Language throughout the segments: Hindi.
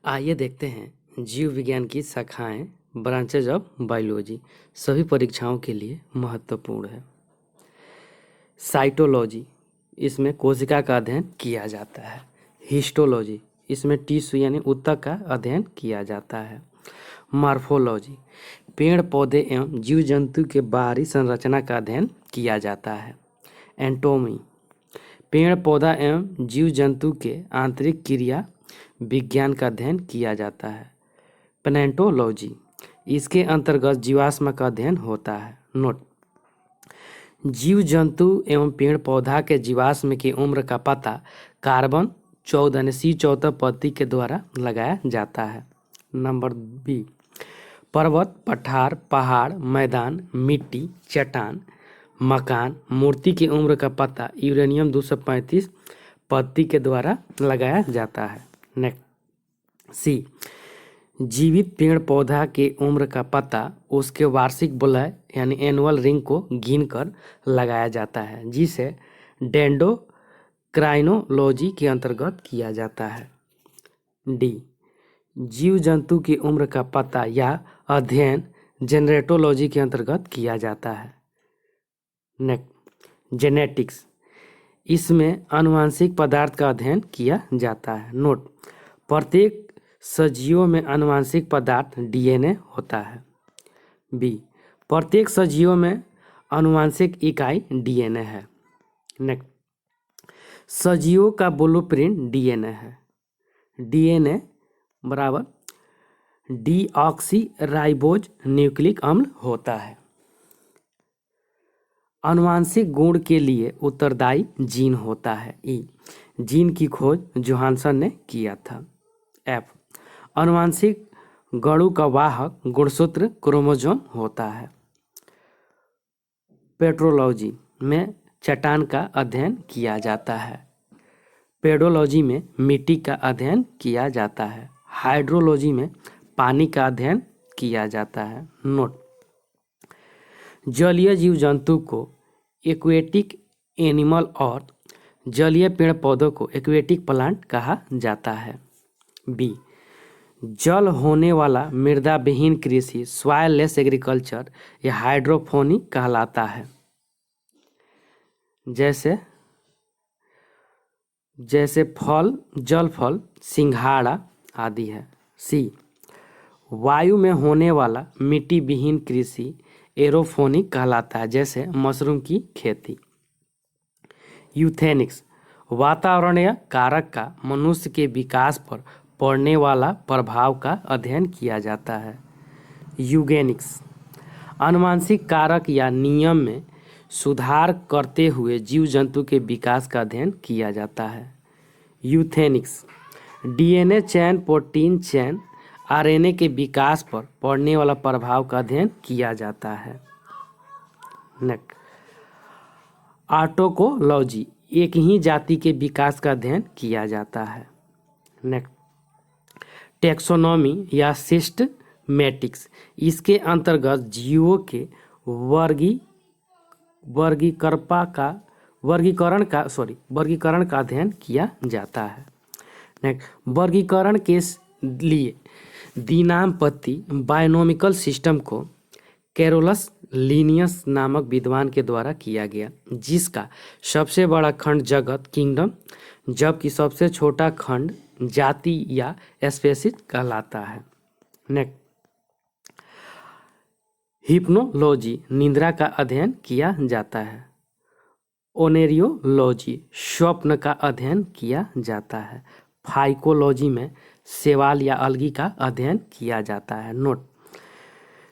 आइए देखते हैं जीव विज्ञान की शाखाएं ब्रांचेज ऑफ बायोलॉजी सभी परीक्षाओं के लिए महत्वपूर्ण है। साइटोलॉजी, इसमें कोशिका का अध्ययन किया जाता है। हिस्टोलॉजी, इसमें टिश्यू यानी ऊतक का अध्ययन किया जाता है। मॉर्फोलॉजी, पेड़ पौधे एवं जीव जंतु के बाहरी संरचना का अध्ययन किया जाता है। एंटोमी, पेड़ पौधा एवं जीव जंतु के आंतरिक क्रिया विज्ञान का अध्ययन किया जाता है। प्लेंटोलॉजी, इसके अंतर्गत जीवाश्म का अध्ययन होता है। नोट: जीव जंतु एवं पेड़ पौधा के जीवाश्म की उम्र का पता कार्बन 14 C14 पद्धति के द्वारा लगाया जाता है। नंबर बी, पर्वत, पठार, पहाड़, मैदान, मिट्टी, चट्टान, मकान, मूर्ति की उम्र का पता यूरेनियम 235 पद्धति के द्वारा लगाया जाता है। नेक्स्ट सी, जीवित पेड़ पौधा की उम्र का पता उसके वार्षिक वलय यानी एनुअल रिंग को गिनकर लगाया जाता है, जिसे डेंड्रोक्राइनोलॉजी के अंतर्गत किया जाता है। डी, जीव जंतु की उम्र का पता या अध्ययन जेनेटोलॉजी के अंतर्गत किया जाता है। नेक्स्ट जेनेटिक्स, इसमें आनुवंशिक पदार्थ का अध्ययन किया जाता है। नोट: प्रत्येक सजीवों में आनुवंशिक पदार्थ डीएनए होता है। बी, प्रत्येक सजीवों में आनुवंशिक इकाई डीएनए है। नेक्स्ट, सजीवों का ब्लूप्रिंट डीएनए है। डीएनए बराबर डीऑक्सीराइबोज न्यूक्लिक अम्ल होता है। आनुवंशिक गुण के लिए उत्तरदायी जीन होता है। ई, जीन की खोज जोहानसन ने किया था। एफ, आनुवंशिक गणों का वाहक गुणसूत्र क्रोमोसोम होता है। पेट्रोलॉजी में चट्टान का अध्ययन किया जाता है। पेडोलॉजी में मिट्टी का अध्ययन किया जाता है। हाइड्रोलॉजी में पानी का अध्ययन किया जाता है। नोट: जलीय जीव जंतु को एक्वेटिक एनिमल और जलीय पेड़ पौधों को एक्वेटिक प्लांट कहा जाता है। बी, जल होने वाला मृदा विहीन कृषि सॉइललेस एग्रीकल्चर या हाइड्रोपोनिक कहलाता है, जैसे फल, जल फल, सिंघाड़ा आदि है। सी, वायु में होने वाला मिट्टी विहीन कृषि एरोपोनिक कहलाता है, जैसे मशरूम की खेती। यूथेनिक्स, वातावरणीय कारक का मनुष्य के विकास पर पड़ने वाला प्रभाव का अध्ययन किया जाता है। यूगेनिक्स, आनुवंशिक कारक या नियम में सुधार करते हुए जीव जंतु के विकास का अध्ययन किया जाता है। यूथेनिक्स, डीएनए चैन, प्रोटीन चैन, आरएनए के विकास पर पड़ने वाला प्रभाव का अध्ययन किया जाता है। नेक्स्ट ऑटोकोलॉजी, एक ही जाति के विकास का अध्ययन किया जाता है। नेक्स्ट टेक्सोनॉमी या सिस्टमैटिक्स, इसके अंतर्गत जीवों के वर्गीकरण का अध्ययन किया जाता है। नेक्स्ट वर्गीकरण के लिए दिनामपत्ति बायोनॉमिकल सिस्टम को कैरोलस लिनियस नामक विद्वान के द्वारा किया गया, जिसका सबसे बड़ा खंड जगत किंगडम जबकि सबसे छोटा खंड जाति या स्पेसीज कहलाता है। नेक्स्ट हिप्नोलॉजी, निद्रा का अध्ययन किया जाता है। ओनेरियोलॉजी, स्वप्न का अध्ययन किया जाता है। फाइकोलॉजी में शैवाल या अलगी का अध्ययन किया जाता है। नोट: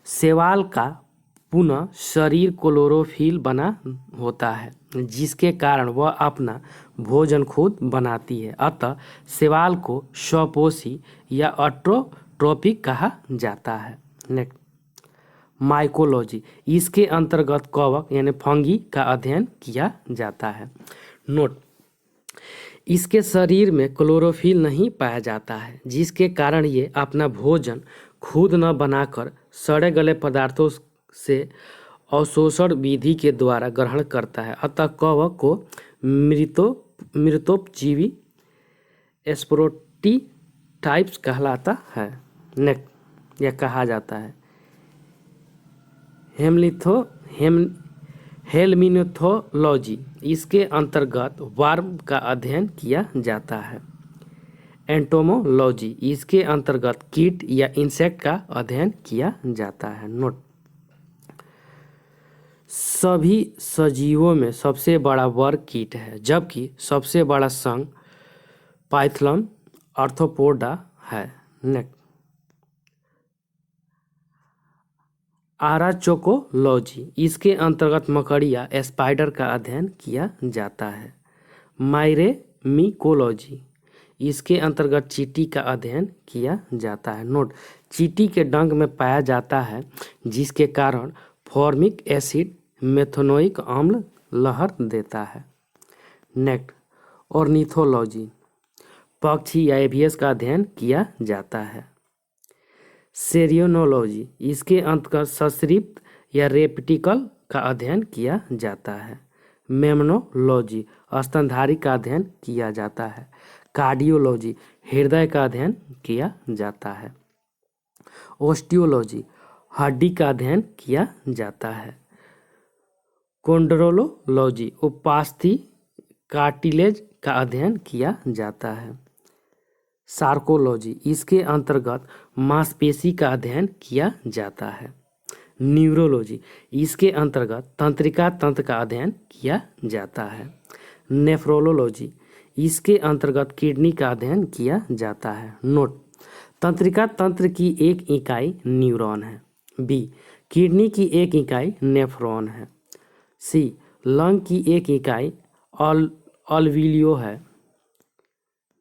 शैवाल का पुनः शरीर क्लोरोफिल बना होता है, जिसके कारण वह अपना भोजन खुद बनाती है। अतः शैवाल को स्वपोषी या ऑटोट्रोपिक कहा जाता है। नेक्स्ट माइकोलॉजी, इसके अंतर्गत कवक यानी फंगी का अध्ययन किया जाता है। नोट: इसके शरीर में क्लोरोफिल नहीं पाया जाता है, जिसके कारण ये अपना भोजन खुद न बनाकर सड़े गले पदार्थों से अवशोषण विधि के द्वारा ग्रहण करता है। अतः कवक को मृतोपजीवी टाइप्स कहलाता है। नेक्स्ट, यह कहा जाता है हेल्मिनथोलॉजी, इसके अंतर्गत वर्म का अध्ययन किया जाता है। एंटोमोलॉजी, इसके अंतर्गत कीट या इंसेक्ट का अध्ययन किया जाता है। नोट, सभी सजीवों में सबसे बड़ा वर्ग कीट है, जबकि सबसे बड़ा संघ पाइथलम आर्थ्रोपोडा है। नेक्स्ट, आराचोकोलॉजी, इसके अंतर्गत मकड़िया स्पाइडर का अध्ययन किया जाता है। मायरेमिकोलॉजी, इसके अंतर्गत चींटी का अध्ययन किया जाता है। नोट, चींटी के डंक में पाया जाता है, जिसके कारण फॉर्मिक एसिड मेथनोइक अम्ल लहर देता है। नेक्स्ट, ऑर्निथोलॉजी, पक्षी या एवियस का अध्ययन किया जाता है। सेरियोनोलॉजी, इसके अंतर्गत सरीसृप या रेप्टिकल का अध्ययन किया जाता है। मेमनोलॉजी, स्तनधारी का अध्ययन किया जाता है। कार्डियोलॉजी, हृदय का अध्ययन किया जाता है। ओस्टियोलॉजी, हड्डी का अध्ययन किया जाता है। कोंड्रोलॉजी, उपास्थि कार्टिलेज का अध्ययन किया जाता है। सार्कोलॉजी, इसके अंतर्गत मांसपेशी का अध्ययन किया जाता है। न्यूरोलॉजी, इसके अंतर्गत तंत्रिका तंत्र का अध्ययन किया जाता है। नेफ्रोलॉजी, इसके अंतर्गत किडनी का अध्ययन किया जाता है। नोट, तंत्रिका तंत्र की एक इकाई न्यूरॉन है। बी, किडनी की एक इकाई नेफ्रॉन है। सी, लंग की एक इकाई अल्विलियो है।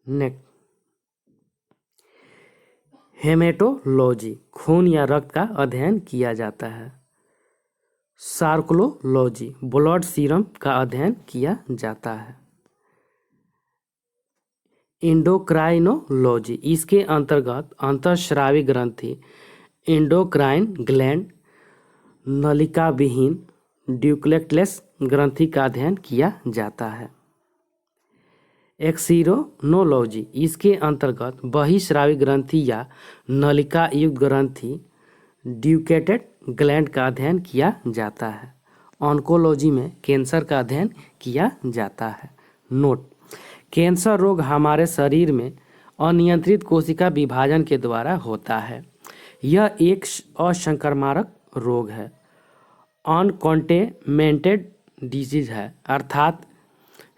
नेक्स्ट, हेमेटोलॉजी, खून या रक्त का अध्ययन किया जाता है। सार्कोलॉजी, ब्लड सीरम का अध्ययन किया जाता है। एंडोक्राइनोलॉजी, इसके अंतर्गत अंतःस्रावी ग्रंथि, एंडोक्राइन ग्लैंड, नलिका विहीन ड्यूक्लेक्टलेस ग्रंथि का अध्ययन किया जाता है। एक्सिरोनोलॉजी, इसके अंतर्गत बहिस्रावी ग्रंथि या नलिका युक्त ग्रंथि ड्यूकेटेड ग्लैंड का अध्ययन किया जाता है। ऑन्कोलॉजी में कैंसर का अध्ययन किया जाता है। नोट, कैंसर रोग हमारे शरीर में अनियंत्रित कोशिका विभाजन के द्वारा होता है। यह एक असंक्रामक रोग है, अनकॉन्टेमेंटेड डिजीज है, अर्थात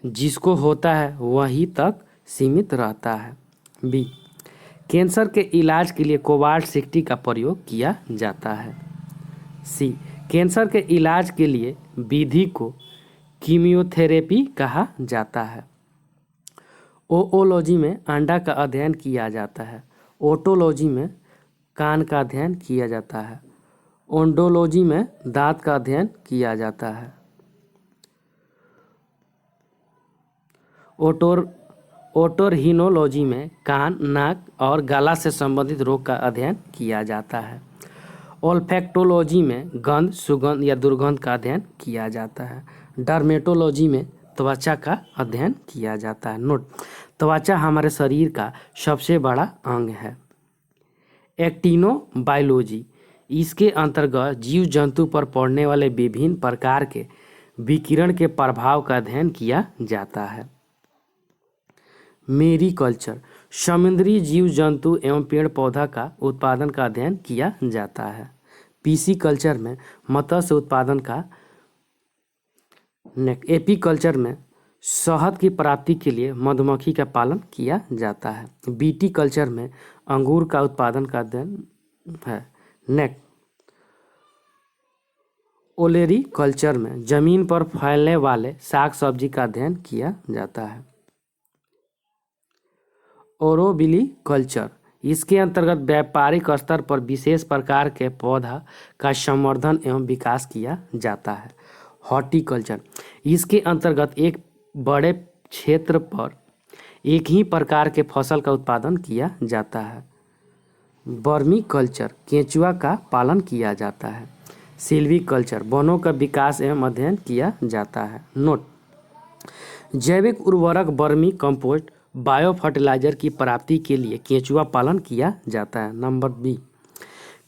जिसको होता है वहीं तक सीमित रहता है। बी, कैंसर के इलाज के लिए कोबाल्ट-60 का प्रयोग किया जाता है। सी, कैंसर के इलाज के लिए विधि को कीमियोथेरेपी कहा जाता है। ओओलॉजी में अंडा का अध्ययन किया जाता है। ओटोलॉजी में कान का अध्ययन किया जाता है। ओंडोलॉजी में दांत का अध्ययन किया जाता है। ओटोरहिनोलॉजी में कान, नाक और गला से संबंधित रोग का अध्ययन किया जाता है। ओल्फैक्टोलॉजी में गंध, सुगंध या दुर्गंध का अध्ययन किया जाता है। डर्मेटोलॉजी में त्वचा का अध्ययन किया जाता है। नोट, त्वचा हमारे शरीर का सबसे बड़ा अंग है। एक्टिनोबायोलॉजी, इसके अंतर्गत जीव जंतु पर पड़ने वाले विभिन्न प्रकार के विकिरण के प्रभाव का अध्ययन किया जाता है। मेरीकल्चर, समुद्री जीव जंतु एवं पेड़ पौधा का उत्पादन का अध्ययन किया जाता है। पीसीकल्चर में मत्स्य उत्पादन का। एपीकल्चर में शहद की प्राप्ति के लिए मधुमक्खी का पालन किया जाता है। विटीकल्चर में अंगूर का उत्पादन का अध्ययन है। नेक्स्ट, ओलेरीकल्चर में जमीन पर फैलने वाले साग सब्जी का अध्ययन किया जाता है। ओरोबिलीकल्चर, इसके अंतर्गत व्यापारिक स्तर पर विशेष प्रकार के पौधा का संवर्धन एवं विकास किया जाता है। हॉर्टिकल्चर, इसके अंतर्गत एक बड़े क्षेत्र पर एक ही प्रकार के फसल का उत्पादन किया जाता है। वर्मीकल्चर, केंचुआ का पालन किया जाता है। सिल्वीकल्चर, वनों का विकास एवं अध्ययन किया जाता है। नोट, जैविक उर्वरक वर्मी कंपोस्ट बायो फर्टिलाइजर की प्राप्ति के लिए केंचुआ पालन किया जाता है। नंबर बी,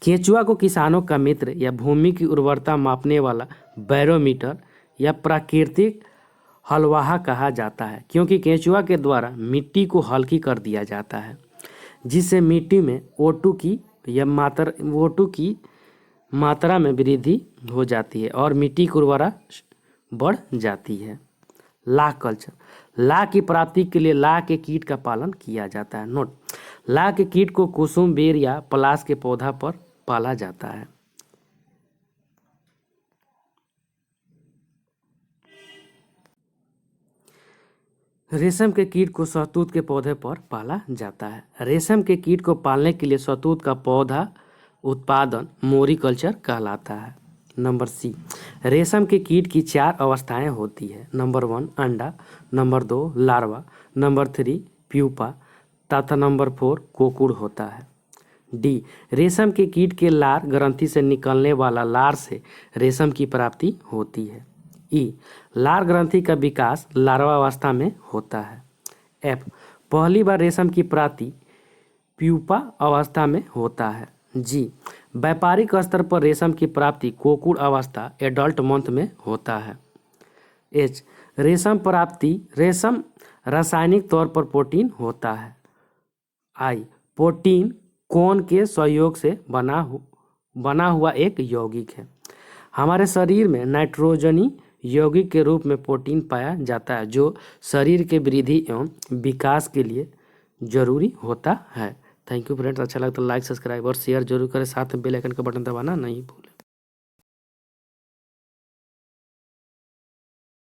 केंचुआ को किसानों का मित्र या भूमि की उर्वरता मापने वाला बैरोमीटर या प्राकृतिक हलवाहा कहा जाता है, क्योंकि केंचुआ के द्वारा मिट्टी को हल्की कर दिया जाता है, जिससे मिट्टी में O2 की मात्रा में वृद्धि हो जाती है और मिट्टी की उर्वरता बढ़ जाती है। लाह कल्चर, लाह की प्राप्ति के लिए लाह के कीट का पालन किया जाता है। नोट, लाह के कीट को कुसुम बेर या पलाश के पौधा पर पाला जाता है। रेशम के कीट को शहतूत के पौधे पर पाला जाता है। रेशम के कीट को पालने के लिए शहतूत का पौधा उत्पादन मोरिकल्चर कहलाता है। नंबर सी, रेशम के कीट की 4 अवस्थाएं होती है। नंबर 1 अंडा, नंबर 2 लार्वा, नंबर 3 प्यूपा तथा नंबर 4 कोकूड़ होता है। डी, रेशम के कीट के लार ग्रंथि से निकलने वाला लार से रेशम की प्राप्ति होती है। ई, लार ग्रंथि का विकास लार्वा अवस्था में होता है। एफ, पहली बार रेशम की प्राप्ति प्यूपा अवस्था में होता है। जी, व्यापारिक स्तर पर रेशम की प्राप्ति कोकूड़ अवस्था एडल्ट मंथ में होता है। एच, रेशम रासायनिक तौर पर प्रोटीन होता है। आई, प्रोटीन कोन के सहयोग से बना हुआ एक यौगिक है। हमारे शरीर में नाइट्रोजनी यौगिक के रूप में प्रोटीन पाया जाता है, जो शरीर के वृद्धि एवं विकास के लिए जरूरी होता है। थैंक यू फ्रेंड्स, अच्छा लगा तो लाइक, सब्सक्राइब और शेयर जरूर करें, साथ में बेल आइकन का बटन दबाना नहीं भूलें।